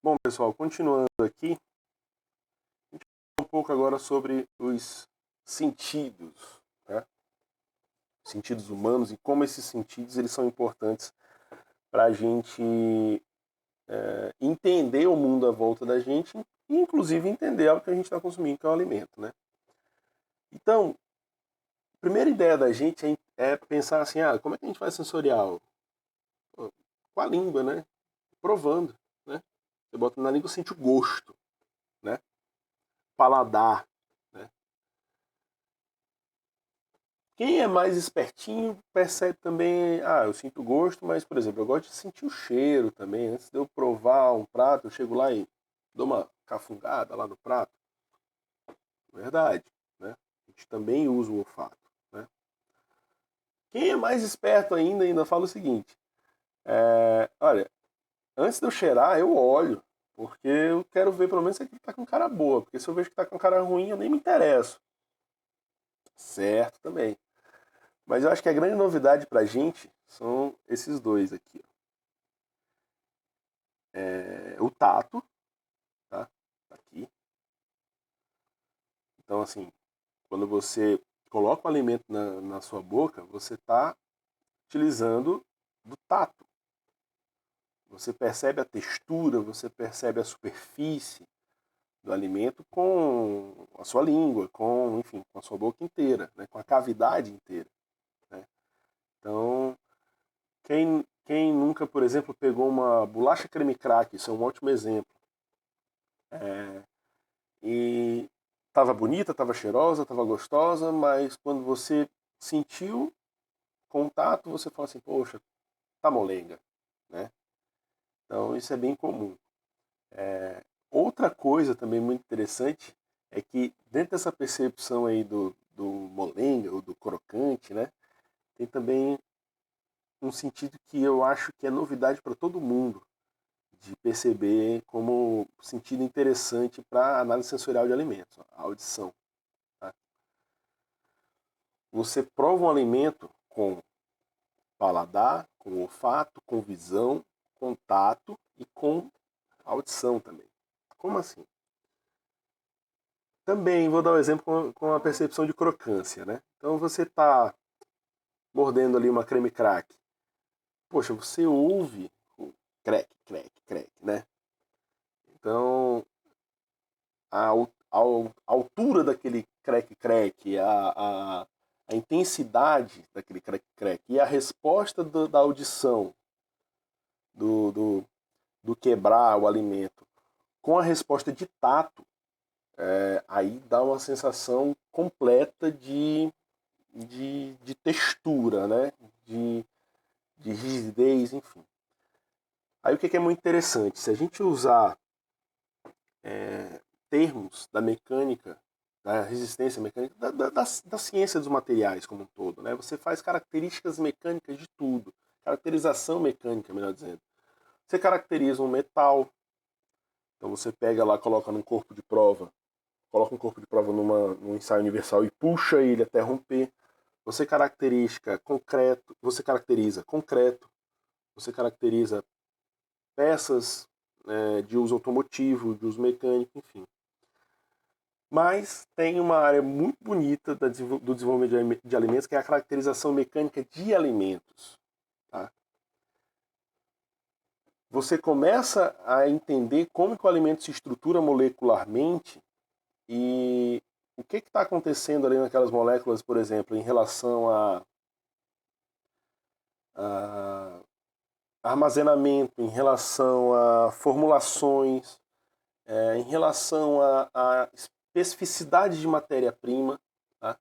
Bom, pessoal, continuando aqui, um pouco agora sobre os sentidos, né? Sentidos humanos e como esses sentidos eles são importantes para a gente entender o mundo à volta da gente e, inclusive, entender algo que a gente está consumindo, que é o alimento, né? Então, a primeira ideia da gente é pensar assim, como é que a gente faz sensorial? Pô, com a língua, né? Provando, né? Você bota na língua, sente o gosto, né? Paladar, né? Quem é mais espertinho percebe também, eu sinto gosto, mas, por exemplo, eu gosto de sentir o cheiro também. Antes de eu provar um prato, eu chego lá e dou uma cafungada lá no prato. Verdade, né? A gente também usa o olfato, né? Quem é mais esperto ainda fala o seguinte, olha, antes de eu cheirar, eu olho, porque eu quero ver pelo menos se aquilo tá com cara boa, porque se eu vejo que tá com cara ruim, eu nem me interesso. Certo também. Mas eu acho que a grande novidade pra gente são esses dois aqui, ó. O tato, tá? Tá aqui. Então, assim, quando você coloca o alimento na sua boca, você está utilizando do tato. Você percebe a textura, você percebe a superfície do alimento com a sua língua, enfim, com a sua boca inteira, né? Com a cavidade inteira, né? Então, quem nunca, por exemplo, pegou uma bolacha creme crack, isso é um ótimo exemplo, e estava bonita, estava cheirosa, estava gostosa, mas quando você sentiu contato, você fala assim, poxa, tá molenga, né? Então isso é bem comum. Outra coisa também muito interessante é que dentro dessa percepção aí do molenga ou do crocante, né? Tem também um sentido que eu acho que é novidade para todo mundo de perceber como sentido interessante para análise sensorial de alimentos, a audição. Tá? Você prova um alimento com paladar, com olfato, com visão, com tato e com audição também. Como assim? Também vou dar um exemplo com a percepção de crocância, né? Então você está mordendo ali uma creme crack. Poxa, você ouve o crack, crack, crack, né? Então a altura daquele crack, crack, a intensidade daquele crack, crack e a resposta da audição do, do, do quebrar o alimento com a resposta de tato, aí dá uma sensação completa de textura, né? De rigidez, enfim. Aí o que é muito interessante? Se a gente usar termos da mecânica, da resistência mecânica, da ciência dos materiais como um todo, né? Você faz características mecânicas de tudo. Caracterização mecânica, melhor dizendo. Você caracteriza um metal, então você pega lá, coloca num corpo de prova, coloca um corpo de prova num ensaio universal e puxa ele até romper. Você caracteriza concreto, você caracteriza peças de uso automotivo, de uso mecânico, enfim. Mas tem uma área muito bonita do desenvolvimento de alimentos, que é a caracterização mecânica de alimentos. Tá? Você começa a entender como que o alimento se estrutura molecularmente e o que está acontecendo ali naquelas moléculas, por exemplo, em relação a armazenamento, em relação a formulações, em relação a especificidade de matéria-prima. Tá?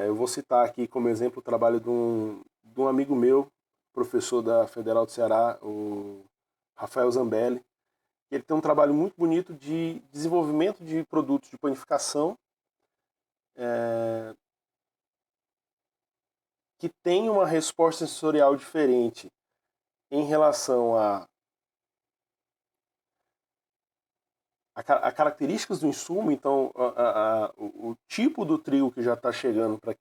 Eu vou citar aqui como exemplo o trabalho de um amigo meu, professor da Federal do Ceará, o Rafael Zambelli. Ele tem um trabalho muito bonito de desenvolvimento de produtos de panificação que tem uma resposta sensorial diferente em relação a características do insumo, então o tipo do trigo que já está chegando para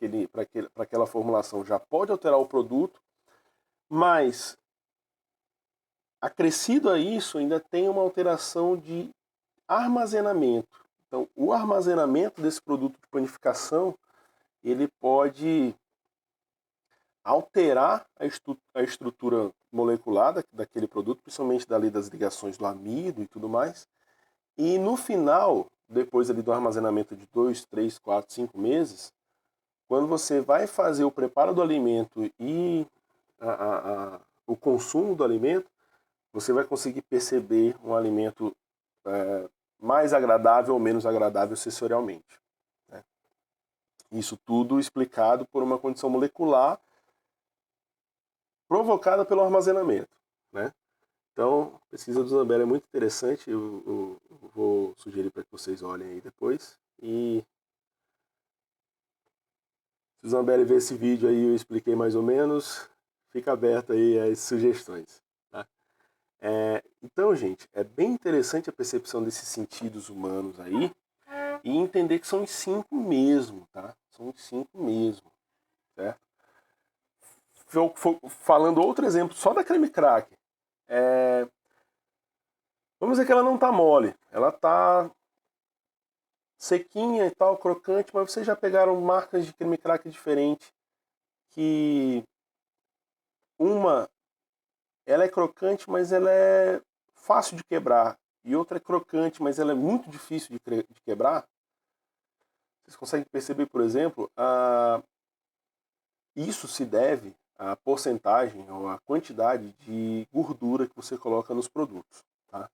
aquela formulação já pode alterar o produto, mas acrescido a isso, ainda tem uma alteração de armazenamento. Então, o armazenamento desse produto de panificação, ele pode alterar a estrutura molecular daquele produto, principalmente dali das ligações do amido e tudo mais. E no final, depois ali do armazenamento de 2, 3, 4, 5 meses, quando você vai fazer o preparo do alimento e o consumo do alimento, você vai conseguir perceber um alimento mais agradável ou menos agradável sensorialmente. Né? Isso tudo explicado por uma condição molecular provocada pelo armazenamento. Né? Então, a pesquisa do Zambelli é muito interessante, eu vou sugerir para que vocês olhem aí depois. E se o Zambelli ver esse vídeo aí, eu expliquei mais ou menos, fica aberto aí as sugestões. Tá? Então, gente, é bem interessante a percepção desses sentidos humanos aí e entender que são os 5 mesmo, tá? São os 5 mesmo, certo? Falando outro exemplo, só da creme crack. Vamos dizer que ela não tá mole, ela tá sequinha e tal, crocante, mas vocês já pegaram marcas de creme crack diferente que uma, ela é crocante, mas ela é fácil de quebrar, e outra é crocante, mas ela é muito difícil de quebrar. Vocês conseguem perceber, por exemplo, isso se deve à porcentagem ou à quantidade de gordura que você coloca nos produtos. Tá?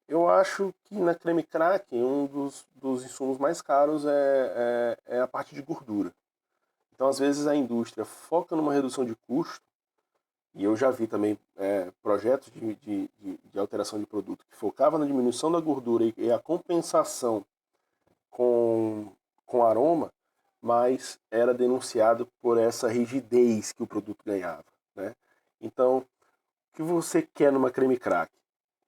Eu acho que na creme crack, um dos insumos mais caros é a parte de gordura. Então, às vezes, a indústria foca numa redução de custo, e eu já vi também projetos de alteração de produto que focava na diminuição da gordura e a compensação com aroma, mas era denunciado por essa rigidez que o produto ganhava. Né? Então, o que você quer numa creme crack?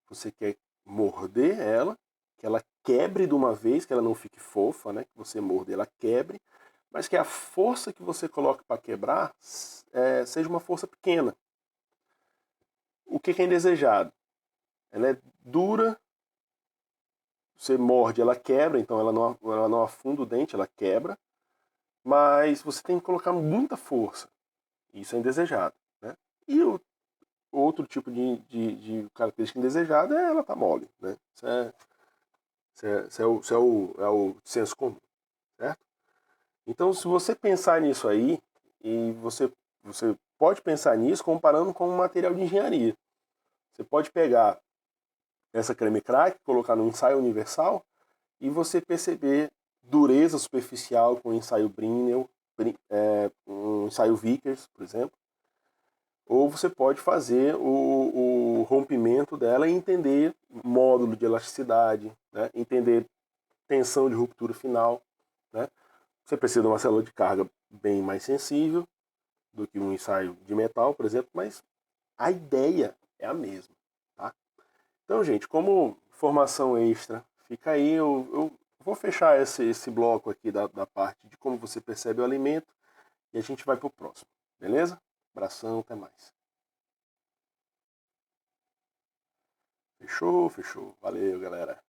Você quer morder ela, que ela quebre de uma vez, que ela não fique fofa, né? Que você morde ela quebre, mas que a força que você coloque para quebrar seja uma força pequena. O que é indesejado? Ela é dura, você morde, ela quebra, então ela não afunda o dente, ela quebra, mas você tem que colocar muita força. Isso é indesejado. Né? E o outro tipo de característica indesejada é ela tá mole. Né? Isso é o senso comum. Certo? Então, se você pensar nisso aí, e você pode pensar nisso comparando com um material de engenharia. Você pode pegar essa creme crack, colocar no ensaio universal e você perceber dureza superficial com o ensaio Brinell, um ensaio Vickers, por exemplo. Ou você pode fazer o rompimento dela e entender módulo de elasticidade, né? Entender tensão de ruptura final. Né? Você precisa de uma célula de carga bem mais sensível do que um ensaio de metal, por exemplo, mas a ideia é a mesma. Tá? Então, gente, como informação extra, fica aí, eu vou fechar esse bloco aqui da parte de como você percebe o alimento e a gente vai para o próximo, beleza? Abração, até mais. Fechou, fechou. Valeu, galera.